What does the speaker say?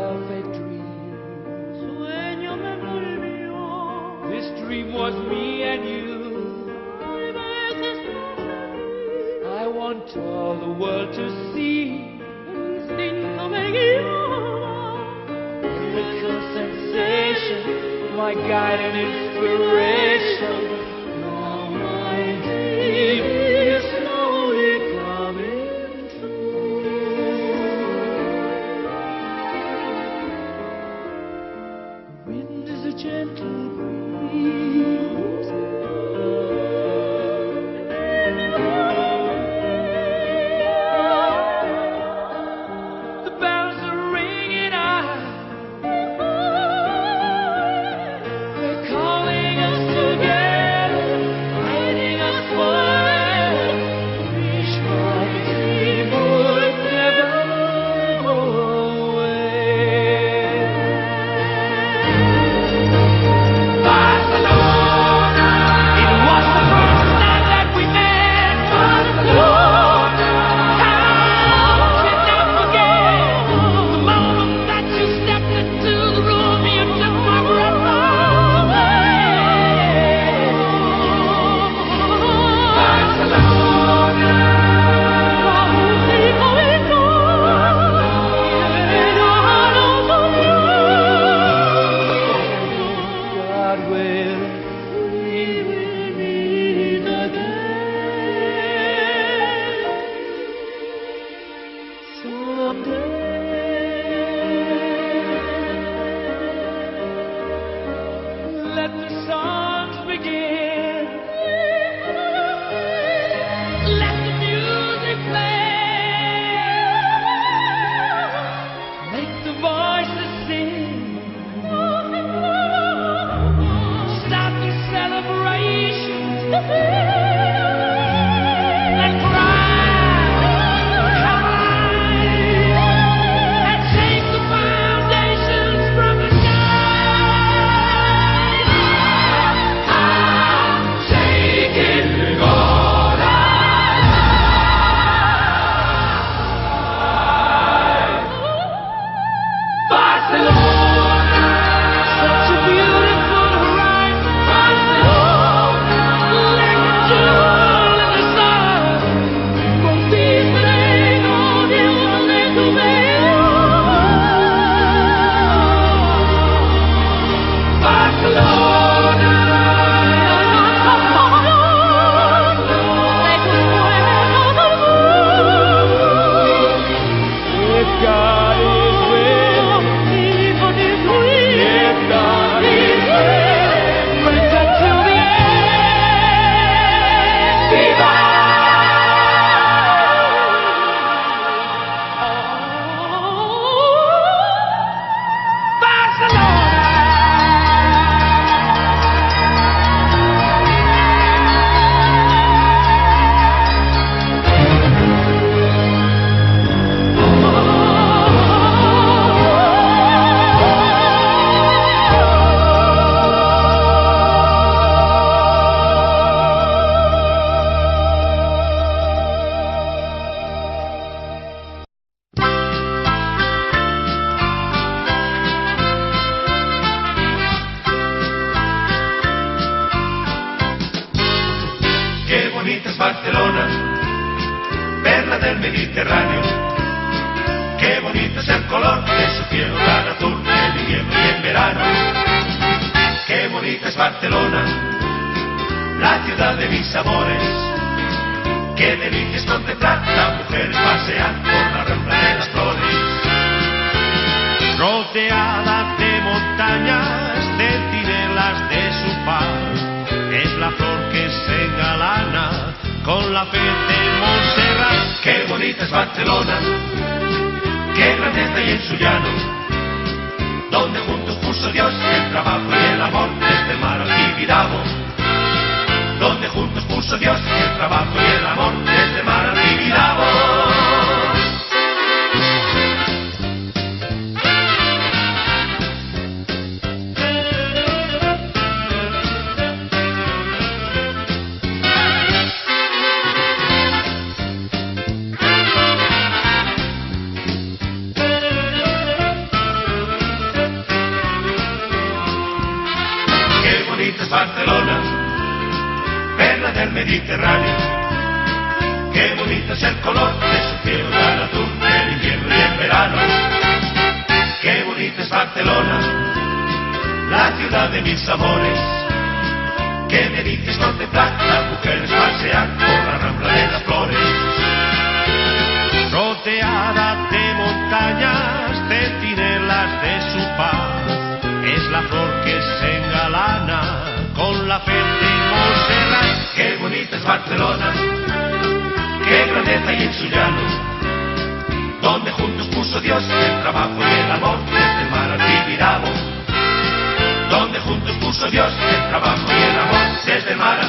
velvet dream. Sueño me envolvió. This dream was me and you. Hay veces no I want all the world to see. el instinto me guiaba. Miracle sensation, my guide and inspiration. Now my dream is slowly coming true. Wind is a gentle breeze. The bells are ringing out. They're calling us together, guiding us forever. Wish my dream would never go away. Barcelona. It was the first night that we met. Barcelona. How can I forget the moment that you stepped into the room? You took my breath away. Barcelona. God will we will meet again someday. Let the songs begin. Let the music play. Make the voices sing. Start the celebrations and cry and shake the foundations from the sky. I'm shaking all Barcelona, such a beautiful horizon. Barcelona, like a jewel in the sun. Conquistaré Dios de tu Barcelona. If God is with me, if God is with me, friends until the end. Viva! Qué bonita es Barcelona, perla del Mediterráneo. Qué bonito es el color de su cielo tan azul en invierno y en verano. Qué bonita es Barcelona, la ciudad de mis amores. Qué delicia es contemplar las mujeres pasear por la rambla de las flores. Rodeada de montañas, centinelas de su paz, es la flor que se engalana con la fe de Montserrat. Qué bonita es Barcelona, qué grandeza hay en su llano, donde juntos puso Dios el trabajo y el amor desde el mar al Tibidabo. Donde juntos puso Dios el trabajo y el amor desde el mar al Tibidabo. es Barcelona, perla del Mediterráneo. Qué bonito es el color de su cielo tan azul en invierno y en verano. Qué bonito es Barcelona, la ciudad de mis amores. ¿Qué me dices contemplar las mujeres pasear por la rambla de las flores? Rodeada de montañas, de centinelas de su paz, es la flor que se engalana con la fe de Montserrat. Qué bonita es Barcelona, qué grandeza hay en su llano, donde juntos puso Dios el trabajo y el amor desde el mar al Tibidabo. Donde juntos puso Dios el trabajo y el amor desde el mar al